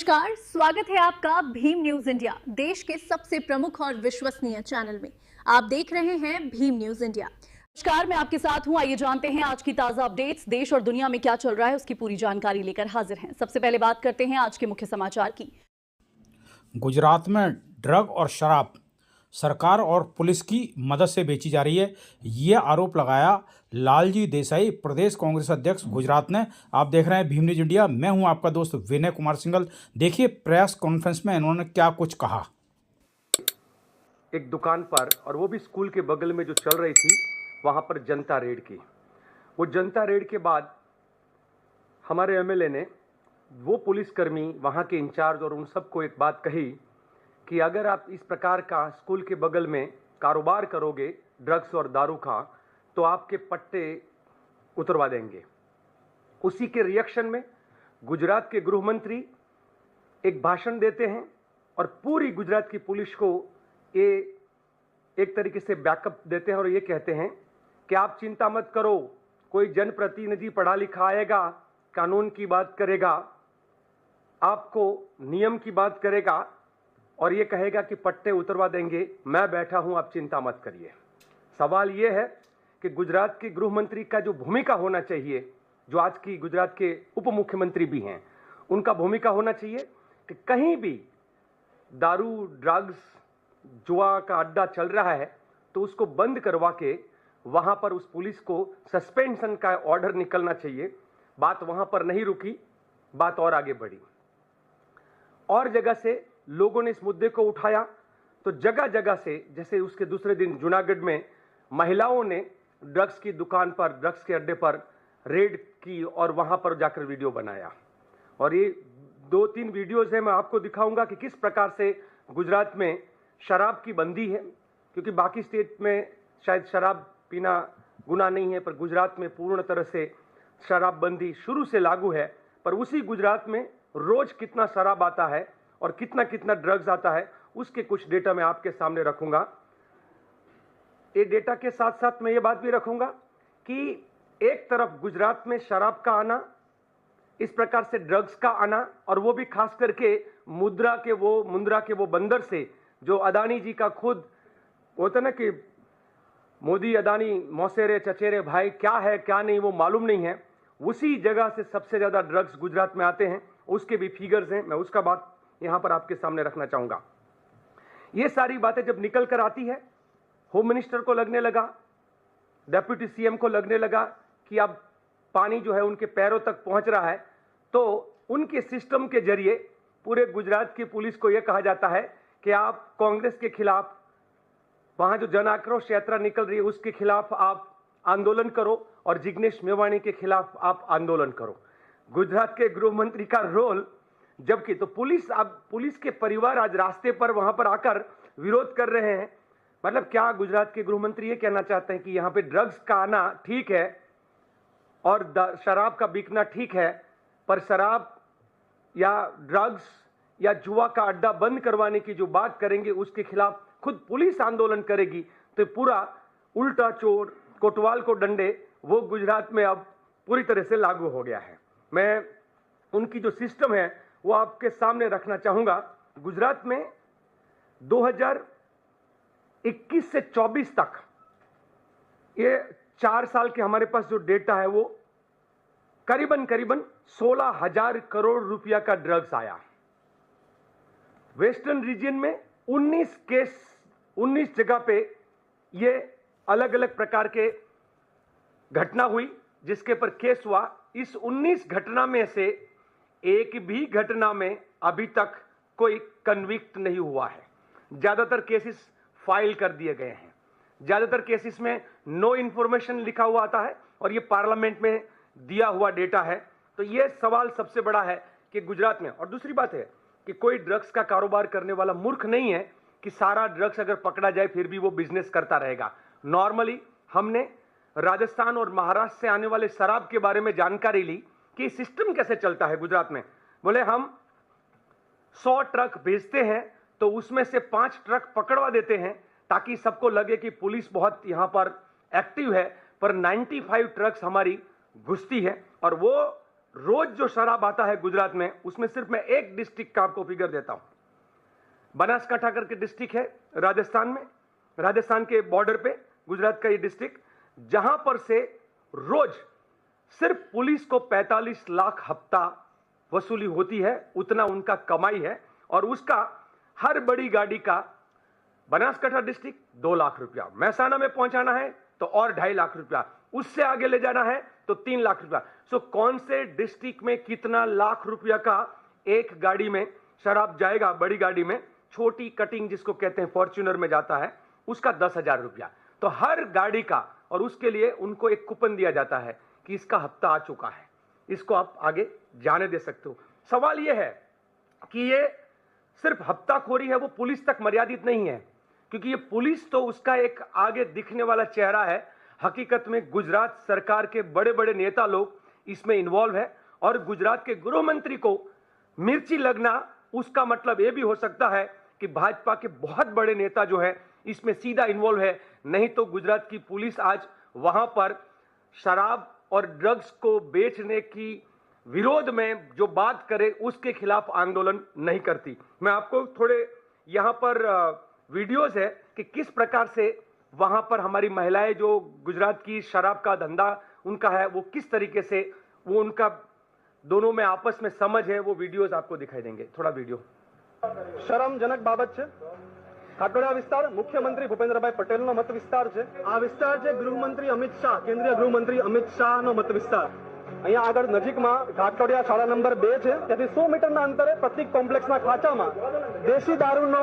नमस्कार, स्वागत है आपका भीम न्यूज इंडिया, देश के सबसे प्रमुख और विश्वसनीय चैनल में। आप देख रहे हैं भीम न्यूज इंडिया। नमस्कार, मैं आपके साथ हूं। आइए जानते हैं आज की ताजा अपडेट्स। देश और दुनिया में क्या चल रहा है उसकी पूरी जानकारी लेकर हाजिर हैं। सबसे पहले बात करते हैं आज के मुख्य समाचार की। गुजरात में ड्रग और शराब सरकार और पुलिस की मदद से बेची जा रही है, ये आरोप लगाया लालजी देसाई, प्रदेश कांग्रेस अध्यक्ष गुजरात ने। आप देख रहे हैं भीम न्यूज इंडिया, मैं हूं आपका दोस्त विनय कुमार सिंघल। देखिए प्रेस कॉन्फ्रेंस में इन्होंने क्या कुछ कहा। एक दुकान पर, और वो भी स्कूल के बगल में जो चल रही थी, वहां पर जनता रेड की। वो जनता रेड के बाद हमारे एमएलए ने वो पुलिसकर्मी, वहां के इंचार्ज और उन सबको एक बात कही कि अगर आप इस प्रकार का स्कूल के बगल में कारोबार करोगे ड्रग्स और दारू का, तो आपके पट्टे उतरवा देंगे। उसी के रिएक्शन में गुजरात के गृह मंत्री एक भाषण देते हैं और पूरी गुजरात की पुलिस को ये एक तरीके से बैकअप देते हैं और ये कहते हैं कि आप चिंता मत करो, कोई जनप्रतिनिधि पढ़ा लिखा आएगा, कानून की बात करेगा, आपको नियम की बात करेगा और ये कहेगा कि पट्टे उतरवा देंगे। मैं बैठा हूं, आप चिंता मत करिए। सवाल ये है कि गुजरात के गृह मंत्री का जो भूमिका होना चाहिए, जो आज की गुजरात के उप मुख्यमंत्री भी हैं, उनका भूमिका होना चाहिए कि कहीं भी दारू, ड्रग्स, जुआ का अड्डा चल रहा है तो उसको बंद करवा के वहां पर उस पुलिस को सस्पेंशन का ऑर्डर निकलना चाहिए। बात वहां पर नहीं रुकी, बात और आगे बढ़ी। और जगह से लोगों ने इस मुद्दे को उठाया तो जगह जगह से, जैसे उसके दूसरे दिन जूनागढ़ में महिलाओं ने ड्रग्स की दुकान पर, ड्रग्स के अड्डे पर रेड की और वहां पर जाकर वीडियो बनाया। और ये 2-3 वीडियोज है, मैं आपको दिखाऊंगा कि किस प्रकार से गुजरात में शराब की बंदी है, क्योंकि बाकी स्टेट में शायद शराब पीना गुनाह नहीं है, पर गुजरात में पूर्ण तरह से शराबबंदी शुरू से लागू है। पर उसी गुजरात में रोज कितना शराब आता है और कितना कितना ड्रग्स आता है, उसके कुछ डेटा मैं आपके सामने रखूंगा। ये डेटा के साथ साथ मैं ये बात भी रखूंगा कि एक तरफ गुजरात में शराब का आना, इस प्रकार से ड्रग्स का आना, और वो भी खास करके मुंद्रा के वो बंदर से, जो अदानी जी का खुद होता ना कि मोदी अदानी मौसेरे चचेरे भाई, क्या है क्या नहीं वो मालूम नहीं है, उसी जगह से सबसे ज्यादा ड्रग्स गुजरात में आते हैं। उसके भी फिगर्स हैं, मैं उसका बात यहां पर आपके सामने रखना चाहूंगा। ये सारी बातें जब निकल कर आती है, होम मिनिस्टर को लगने लगा, डेप्यूटी सीएम को लगने लगा कि अब पानी जो है उनके पैरों तक पहुंच रहा है, तो उनके सिस्टम के जरिए पूरे गुजरात की पुलिस को यह कहा जाता है कि आप कांग्रेस के खिलाफ, वहां जो जन आक्रोश यात्रा निकल रही है उसके खिलाफ आप आंदोलन करो और जिग्नेश मेवाणी के खिलाफ आप आंदोलन करो। गुजरात के गृह मंत्री का रोल, जबकि तो पुलिस के परिवार आज रास्ते पर वहां पर आकर विरोध कर रहे हैं। मतलब क्या गुजरात के गृह मंत्री ये कहना चाहते हैं कि यहां पे ड्रग्स का आना ठीक है और शराब का बिकना ठीक है, पर शराब या ड्रग्स या जुआ का अड्डा बंद करवाने की जो बात करेंगे उसके खिलाफ खुद पुलिस आंदोलन करेगी, तो पूरा उल्टा चोर कोतवाल को डंडे, वो गुजरात में अब पूरी तरह से लागू हो गया है। मैं उनकी जो सिस्टम है वो आपके सामने रखना चाहूंगा। गुजरात में 2021 से 24 तक, ये 4 साल के हमारे पास जो डेटा है, वो करीबन 16,000 करोड़ रुपया का ड्रग्स आया। वेस्टर्न रीजन में 19 केस, 19 जगह पे ये अलग अलग प्रकार के घटना हुई जिसके पर केस हुआ। इस 19 घटना में से एक भी घटना में अभी तक कोई कन्विक्ट नहीं हुआ है। ज्यादातर केसेस फाइल कर दिए गए हैं, ज्यादातर केसेस में नो इंफॉर्मेशन लिखा हुआ आता है और ये पार्लियामेंट में दिया हुआ डेटा है। तो ये सवाल सबसे बड़ा है कि गुजरात में, और दूसरी बात है कि कोई ड्रग्स का कारोबार करने वाला मूर्ख नहीं है कि सारा ड्रग्स अगर पकड़ा जाए फिर भी वो बिजनेस करता रहेगा। नॉर्मली हमने राजस्थान और महाराष्ट्र से आने वाले शराब के बारे में जानकारी ली कि सिस्टम कैसे चलता है गुजरात में। बोले हम 100 ट्रक भेजते हैं तो उसमें से 5 ट्रक पकड़वा देते हैं ताकि सबको लगे कि पुलिस बहुत यहां पर एक्टिव है, पर 95 ट्रक्स हमारी घुसती है और वो रोज जो शराब आता है गुजरात में, उसमें सिर्फ मैं एक डिस्ट्रिक्ट का आपको फिगर देता हूं। बनासकांठा करके डिस्ट्रिक्ट है राजस्थान में, राजस्थान के बॉर्डर पे गुजरात का ये डिस्ट्रिक्ट, जहां पर से रोज सिर्फ पुलिस को 45 लाख हफ्ता वसूली होती है, उतना उनका कमाई है। और उसका हर बड़ी गाड़ी का बनासकांठा डिस्ट्रिक्ट 2 लाख रुपया, महसाना में पहुंचाना है तो और 2.5 लाख रुपया, उससे आगे ले जाना है तो 3 लाख रुपया। सो कौन से डिस्ट्रिक्ट में कितना लाख रुपया का एक गाड़ी में शराब जाएगा? बड़ी गाड़ी में, छोटी कटिंग जिसको कहते हैं फॉर्च्यूनर में जाता है, उसका 10,000 रुपया। तो हर गाड़ी का, और उसके लिए उनको एक कूपन दिया जाता है कि इसका हफ्ता आ चुका है, इसको आप आगे जाने दे सकते हो। सवाल यह है कि ये सिर्फ हफ्ताखोरी है, वो पुलिस तक मर्यादित नहीं है, क्योंकि ये पुलिस तो उसका एक आगे दिखने वाला चेहरा है। हकीकत में गुजरात सरकार के बड़े बड़े नेता लोग इसमें इन्वॉल्व है, और गुजरात के गृह मंत्री को मिर्ची लगना, उसका मतलब यह भी हो सकता है कि भाजपा के बहुत बड़े नेता जो है इसमें सीधा इन्वॉल्व है। नहीं तो गुजरात की पुलिस आज वहां पर शराब और ड्रग्स को बेचने की विरोध में जो बात करे उसके खिलाफ आंदोलन नहीं करती। मैं आपको थोड़े यहां पर वीडियोस है कि किस प्रकार से वहां पर हमारी महिलाएं, जो गुजरात की शराब का धंधा उनका है, वो किस तरीके से वो उनका दोनों में आपस में समझ है, वो वीडियोस आपको दिखाई देंगे। थोड़ा वीडियो। શરમજનક બાબત છે। ખાટોડા વિસ્તાર મુખ્યમંત્રી ભૂપેન્દ્રભાઈ પટેલનો મત વિસ્તાર છે। આ વિસ્તાર છે ગૃહમંત્રી અમિત શાહ, કેન્દ્રીય ગૃહમંત્રી અમિત શાહનો મત વિસ્તાર। અહીંયા આગળ નજીકમાં ઘાટોડિયા શાળા નંબર 2 છે, ત્યાંથી 100 મીટરના અંતરે પ્રતિક કોમ્પ્લેક્સના ખાંચામાં દેશી દારૂનો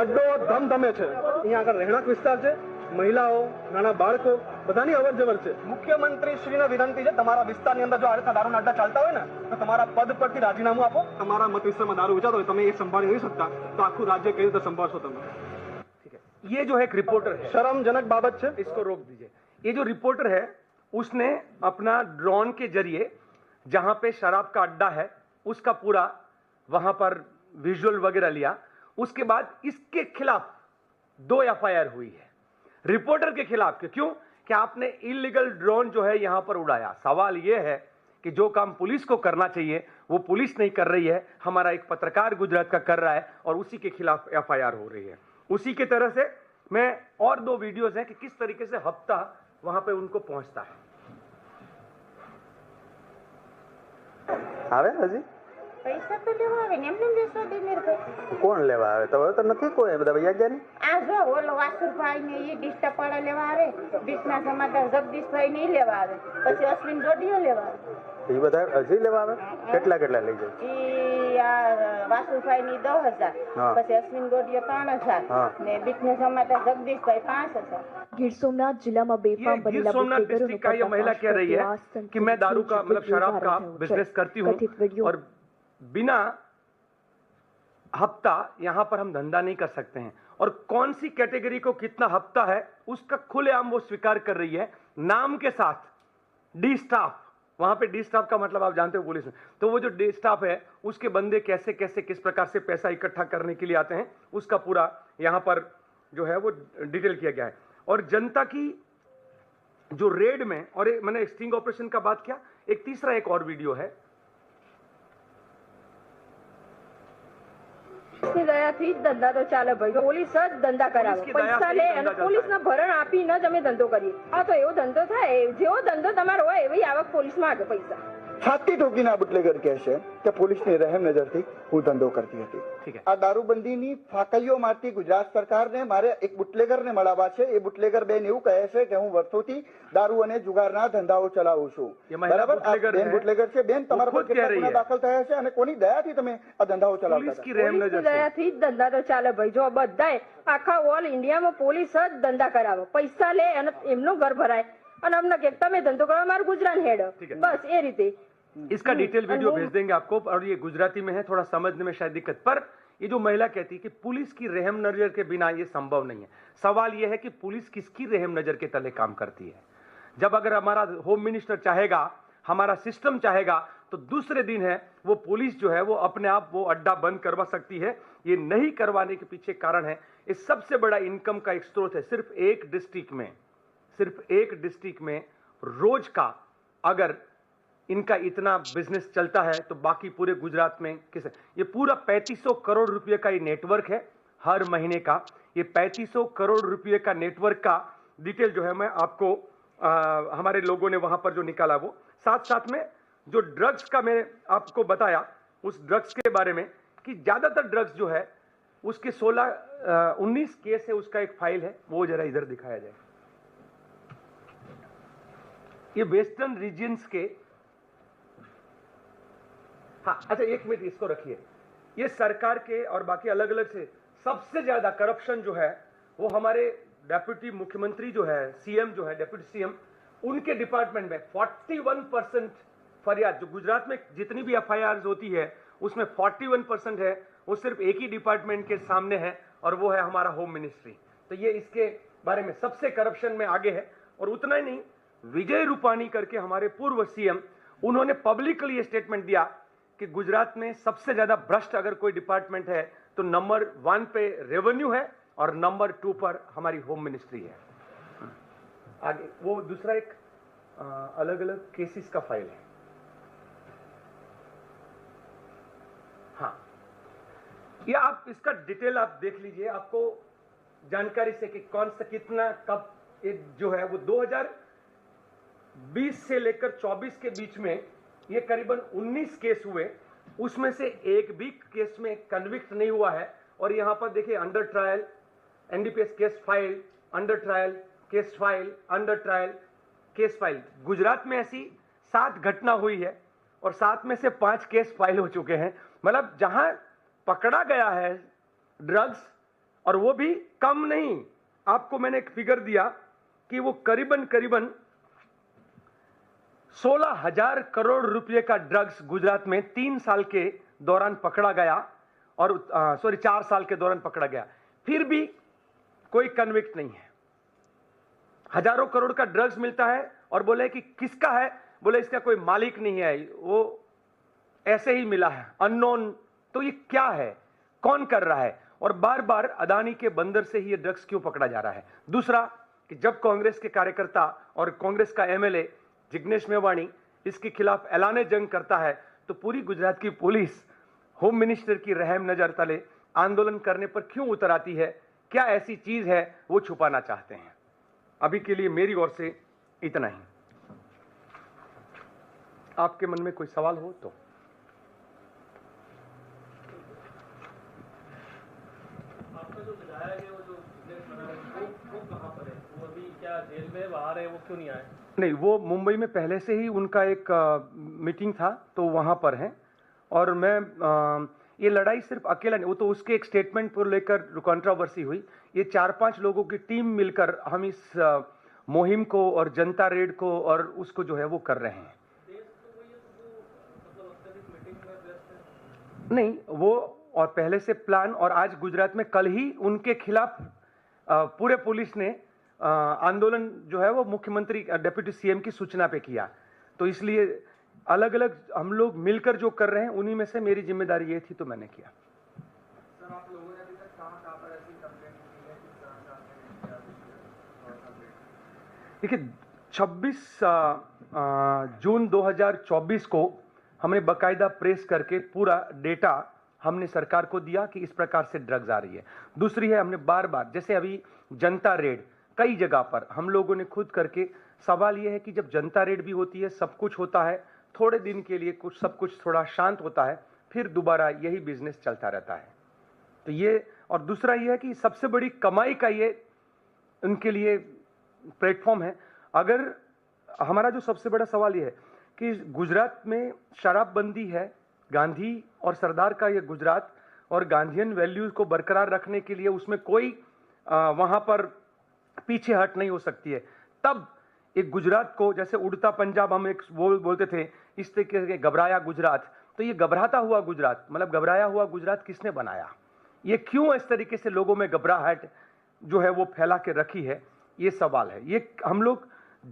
અડ્ડો ધમધમે છે। અહીંયા આગળ રહેણાંક વિસ્તાર છે, મહિલાઓ, નાના બાળકો બધાની અવર જવર છે। મુખ્યમંત્રી શ્રીને વિનંતી છે, તમારા વિસ્તારની અંદર જો આ રીતના દારૂના અડ્ડા ચાલતા હોય ને, તો તમારા પદ પરથી રાજીનામું આપો। તમારા મત વિસ્તારમાં દારૂ વેચાતો હોય, તમે એ સંભાળી નહીં શકતા, તો આખું રાજ્ય કેવી રીતે સંભાળશો તમે? ठीक है, ये जो है एक रिपोर्टर है, શરમજનક બાબત છે। इसको रोक दीजिए। ये जो रिपोर्टर है उसने अपना ड्रोन के जरिए जहां पे शराब का अड्डा है उसका पूरा वहां पर विजुअल वगैरह लिया। उसके बाद इसके खिलाफ 2 एफआईआर हुई है रिपोर्टर के खिलाफ। क्यों? कि आपने इलीगल ड्रोन जो है यहां पर उड़ाया। सवाल यह है कि जो काम पुलिस को करना चाहिए वो पुलिस नहीं कर रही है, हमारा एक पत्रकार गुजरात का कर रहा है, और उसी के खिलाफ एफआईआर हो रही है। उसी की तरह से मैं और 2 वीडियोस हैं कि किस तरीके से हफ्ता वहां पे उनको पहुंचता है। આવે ને હજી પૈસા તો લેવા આવે ને એમને દેશો ડિનર કરે કોણ લેવા આવે? તો હવે તો નથી કોઈ, બધા વૈયા ગયા ને। આ જો ઓલો વાસુરભાઈ ને એ ડિસ્ટર્બ વાળા લેવા આવે, બીચના સમાચાર જગદીશભાઈ ને ઈ લેવા આવે, પછી અશ્વિન ડોડિયો લેવા આવે। એ બધા હજી લેવા આવે? કેટલા કેટલા લઈ જાય? ઈ આ વાસુરભાઈ ની 10,000, હા। પછી અશ્વિન ડોડિયો 3,000 હા। ને બીચના સમાચાર જગદીશભાઈ 5,000। ગીર સોમનાથ जिला में ये बेफाम गिर बनेला सोमनाथ बुटलेगरों डिस्ट्रिक्ट का ये महिला कह रही है कि मैं दारू का मतलब शराब का बिजनेस करती हूँ और बिना हफ्ता यहाँ पर हम धंधा नहीं कर सकते हैं, और कौन सी कैटेगरी को कितना हफ्ता है उसका खुलेआम वो स्वीकार कर रही है नाम के साथ। डी स्टाफ, वहां पे डी स्टाफ का मतलब आप जानते हो पुलिस में, तो वो जो डी स्टाफ है उसके बंदे कैसे कैसे किस प्रकार से पैसा इकट्ठा करने के लिए आते हैं, उसका पूरा यहां पर जो है वो डिटेल किया गया है। और जनता की जो रेड में, और मैंने स्टिंग ऑपरेशन का बात किया, एक तीसरा एक और वीडियो है। પોલીસની દયાથી જ ધંધા તો ચાલે ભાઈ, પોલીસ જ ધંધા કરાવે, પોલીસની દયાથી પૈસા જ લે ધંધા અને પોલીસના ભરણ આપીને જ અમે ધંધો કરીએ। આ તો એવો ધંધો થાય, જેવો ધંધો તમારો હોય એવી આવક પોલીસ માંગે પૈસા। છાતી ઠોકીને આ બુટલેગર કહે છે કે પોલીસની રહેમ નજરથી હું ધંધો કરતી હતી। ठीक है, આ દારૂબંધીની ફાકલીઓ મારતી ગુજરાત સરકારને મારે એક બુટલેગરને મળાવવા છે। એ બુટલેગર બેન એવું કહે છે કે હું વર્ષોથી દારૂ અને જુગારના ધંધાઓ ચલાવું છું। ये महिला બરાબર? આ बुटलेगर બેન है, બુટલેગર છે। બેન, તમારા खुद પર कह કેટલા रही ગુના है। દાખલ થયા છે અને કોની દયાથી તમે આ ધંધાઓ ચલાવતા पुलिस હતા? की रहम પોલીસની नजर से। દયાથી જ ધંધા તો ચાલે ભાઈ। જો બધાય આખા ઓલ ઇન્ડિયામાં પોલીસ જ ધંધા કરાવે, પૈસા લે અને એમનું ઘર ભરાય અને અમને કે તમે ધંધો કરો, મારું ગુજરાન હેડો, ठीक है। બસ એ રીતે। इसका डिटेल वीडियो भेज देंगे आपको, और ये गुजराती में है, थोड़ा समझने में शायद दिक्कत, पर ये जो महिला कहती है कि पुलिस की रहम नजर के बिना ये संभव नहीं है। सवाल ये है कि पुलिस किसकी रहम नजर के तले काम करती है? जब अगर हमारा होम मिनिस्टर चाहेगा, हमारा सिस्टम चाहेगा, तो दूसरे दिन है वो पुलिस जो है वो अपने आप वो अड्डा बंद करवा सकती है। ये नहीं करवाने के पीछे कारण है, इस सबसे बड़ा इनकम का एक स्रोत है। सिर्फ एक डिस्ट्रिक्ट में रोज का अगर इनका इतना बिजनेस चलता है तो बाकी पूरे गुजरात में किस, ये पूरा 3500 करोड़ रुपए का ये नेटवर्क है हर महीने का। ये 3500 करोड़ रुपए का नेटवर्क का डिटेल जो है मैं आपको हमारे लोगों ने वहां पर जो निकाला वो, साथ साथ में जो ड्रग्स का मैं आपको बताया उस ड्रग्स के बारे में कि ज्यादातर ड्रग्स जो है उसके 19 केस है, उसका एक फाइल है, वो जरा इधर दिखाया जाए। ये वेस्टर्न रीजन्स के, हाँ अच्छा एक मिनट इसको रखिए। ये सरकार के और बाकी अलग अलग से सबसे ज्यादा करप्शन जो है वो हमारे डेप्यूटी मुख्यमंत्री जो है, सीएम जो है, डेप्यूटी सीएम, उनके डिपार्टमेंट में 41% फरियाद, जो गुजरात में जितनी भी एफआईआर होती है उसमें 41% है वो सिर्फ एक ही डिपार्टमेंट के सामने है और वो है हमारा होम मिनिस्ट्री। तो ये इसके बारे में सबसे करप्शन में आगे है। और उतना ही नहीं, विजय रूपाणी करके हमारे पूर्व सीएम, उन्होंने पब्लिकली ये स्टेटमेंट दिया कि गुजरात में सबसे ज्यादा भ्रष्ट अगर कोई डिपार्टमेंट है तो नंबर 1 पे रेवेन्यू है और नंबर 2 पर हमारी होम मिनिस्ट्री है। आगे वो दूसरा एक अलग अलग केसेस का फाइल है। हाँ, ये आप इसका डिटेल आप देख लीजिए, आपको जानकारी से कि कौन सा कितना कब जो है वो 2020 से लेकर 24 के बीच में ये करीबन 19 केस हुए, उसमें से एक भी केस में कन्विक्ट नहीं हुआ है। और यहां पर देखिए under trial, NDPS case file, under trial case file, under trial case file. Gujarat में ऐसी 7 घटना हुई है और 7 में से 5 केस फाइल हो चुके हैं। मतलब जहां पकड़ा गया है ड्रग्स, और वो भी कम नहीं, आपको मैंने एक फिगर दिया कि वो करीबन 16,000 करोड़ रुपए का ड्रग्स गुजरात में 3 साल के दौरान पकड़ा गया, और 4 साल के दौरान पकड़ा गया, फिर भी कोई कन्विक्ट नहीं है। हजारों करोड़ का ड्रग्स मिलता है और बोले कि किसका है, बोले इसका कोई मालिक नहीं है, वो ऐसे ही मिला है, अननोन। तो ये क्या है, कौन कर रहा है, और बार बार अदानी के बंदर से ही ये ड्रग्स क्यों पकड़ा जा रहा है। दूसरा कि जब कांग्रेस के कार्यकर्ता और कांग्रेस का एमएलए जिग्नेश मेवाणी इसके खिलाफ ऐलाने जंग करता है तो पूरी गुजरात की पुलिस होम मिनिस्टर की रहम नजर तले आंदोलन करने पर क्यों उतर आती है। क्या ऐसी चीज है वो छुपाना चाहते हैं। अभी के लिए मेरी ओर से इतना ही। आपके मन में कोई सवाल हो तो। आपका जो विधायक है वो जो कहाँ पर है, वो अभी क्या जेल में बाहर है, वो क्यों नहीं आए? नहीं, वो मुंबई में पहले से ही उनका एक मीटिंग था तो वहां पर हैं। और मैं ये लड़ाई सिर्फ अकेला नहीं, वो तो उसके एक स्टेटमेंट को लेकर कंट्रोवर्सी हुई। ये 4-5 लोगों की टीम मिलकर हम इस मुहिम को और जनता रेड को और उसको जो है वो कर रहे हैं। नहीं, वो और पहले से प्लान, और आज गुजरात में कल ही उनके खिलाफ पूरे पुलिस ने आंदोलन जो है वो मुख्यमंत्री डेप्यूटी सीएम की सूचना पे किया। तो इसलिए अलग अलग हम लोग मिलकर जो कर रहे हैं, उन्हीं में से मेरी जिम्मेदारी ये थी तो मैंने किया। सर, आप लोगों ने अभी तक कहां पर ऐसी कंप्लेंट की है कि देखिए 26 जून 2024 को हमने बकायदा प्रेस करके पूरा डेटा हमने सरकार को दिया कि इस प्रकार से ड्रग्स आ रही है। दूसरी है, हमने बार बार, जैसे अभी जनता रेड कई जगह पर हम लोगों ने खुद करके, सवाल यह है कि जब जनता रेड भी होती है, सब कुछ होता है, थोड़े दिन के लिए कुछ सब कुछ थोड़ा शांत होता है, फिर दोबारा यही बिजनेस चलता रहता है। तो ये, और दूसरा ये है कि सबसे बड़ी कमाई का ये उनके लिए प्लेटफॉर्म है। अगर हमारा जो सबसे बड़ा सवाल ये है कि गुजरात में शराबबंदी है, गांधी और सरदार का ये गुजरात, और गांधीयन वैल्यूज को बरकरार रखने के लिए उसमें कोई वहां पर पीछे हट नहीं हो सकती है। तब एक गुजरात को, जैसे उड़ता पंजाब हम एक बोलते थे, इस तरीके से घबराया गुजरात, तो ये घबराता हुआ गुजरात, मतलब घबराया हुआ गुजरात किसने बनाया, ये क्यों इस तरीके से लोगों में घबराहट जो है वो फैला के रखी है, ये सवाल है। ये हम लोग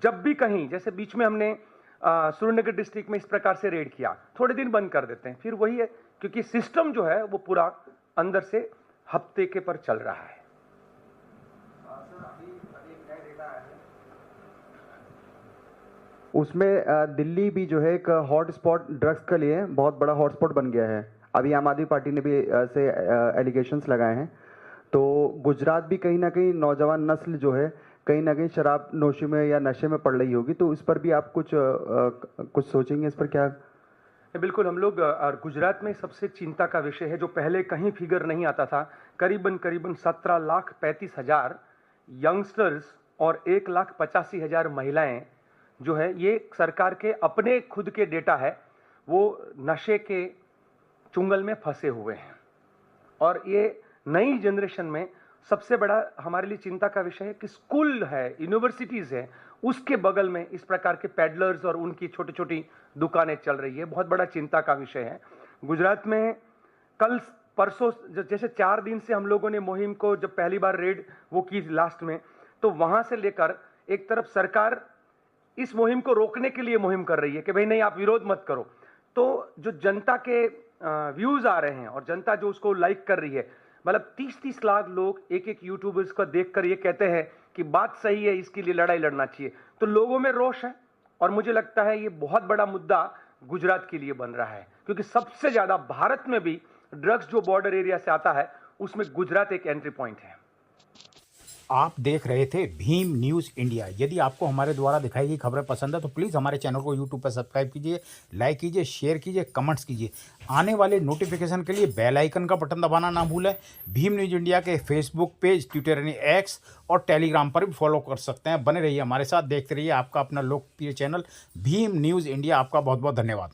जब भी कहीं, जैसे बीच में हमने सुरेंद्रनगर डिस्ट्रिक्ट में इस प्रकार से रेड किया, थोड़े दिन बंद कर देते हैं, फिर वही है, क्योंकि सिस्टम जो है वो पूरा अंदर से हफ्ते के पर चल रहा है। उसमें दिल्ली भी जो है एक हॉट स्पॉट ड्रग्स के लिए बहुत बड़ा हॉट स्पॉट बन गया है। अभी आम आदमी पार्टी ने भी ऐसे एलिगेशंस लगाए हैं। तो गुजरात भी कहीं ना कहीं नौजवान नस्ल जो है कहीं ना कहीं शराब नोशी में या नशे में पड़ रही होगी, तो इस पर भी आप कुछ सोचेंगे इस पर क्या? बिल्कुल, हम लोग और गुजरात में सबसे चिंता का विषय है जो पहले कहीं फिगर नहीं आता था। करीबन 17,35,000 यंगस्टर्स और 1,85,000 महिलाएं जो है, ये सरकार के अपने खुद के डेटा है, वो नशे के चुंगल में फंसे हुए हैं। और ये नई जनरेशन में सबसे बड़ा हमारे लिए चिंता का विषय है कि स्कूल है, यूनिवर्सिटीज है, उसके बगल में इस प्रकार के पैडलर्स और उनकी छोटी छोटी दुकानें चल रही है। बहुत बड़ा चिंता का विषय है। गुजरात में कल परसों जैसे 4 दिन से हम लोगों ने मुहिम को जब पहली बार रेड वो की लास्ट में, तो वहां से लेकर एक तरफ सरकार इस मुहिम को रोकने के लिए मुहिम कर रही है कि भाई नहीं, आप विरोध मत करो। तो जो जनता के व्यूज आ रहे हैं और जनता जो उसको लाइक कर रही है, मतलब 30-30 लाख लोग एक यूट्यूबर्स को देखकर ये कहते हैं कि बात सही है, इसके लिए लड़ाई लड़ना चाहिए। तो लोगों में रोष है और मुझे लगता है ये बहुत बड़ा मुद्दा गुजरात के लिए बन रहा है, क्योंकि सबसे ज्यादा भारत में भी ड्रग्स जो बॉर्डर एरिया से आता है उसमें गुजरात एक एंट्री पॉइंट है। आप देख रहे थे भीम न्यूज़ इंडिया। यदि आपको हमारे द्वारा दिखाई गई खबरें पसंद है तो प्लीज़ हमारे चैनल को यूट्यूब पर सब्सक्राइब कीजिए, लाइक कीजिए, शेयर कीजिए, कमेंट्स कीजिए। आने वाले नोटिफिकेशन के लिए बेल आइकन का बटन दबाना ना भूलें। भीम न्यूज़ इंडिया के फेसबुक पेज, ट्विटर यानी एक्स और टेलीग्राम पर भी फॉलो कर सकते हैं। बने रहिए हमारे साथ, देखते रहिए आपका अपना लोकप्रिय चैनल भीम न्यूज़ इंडिया। आपका बहुत बहुत धन्यवाद।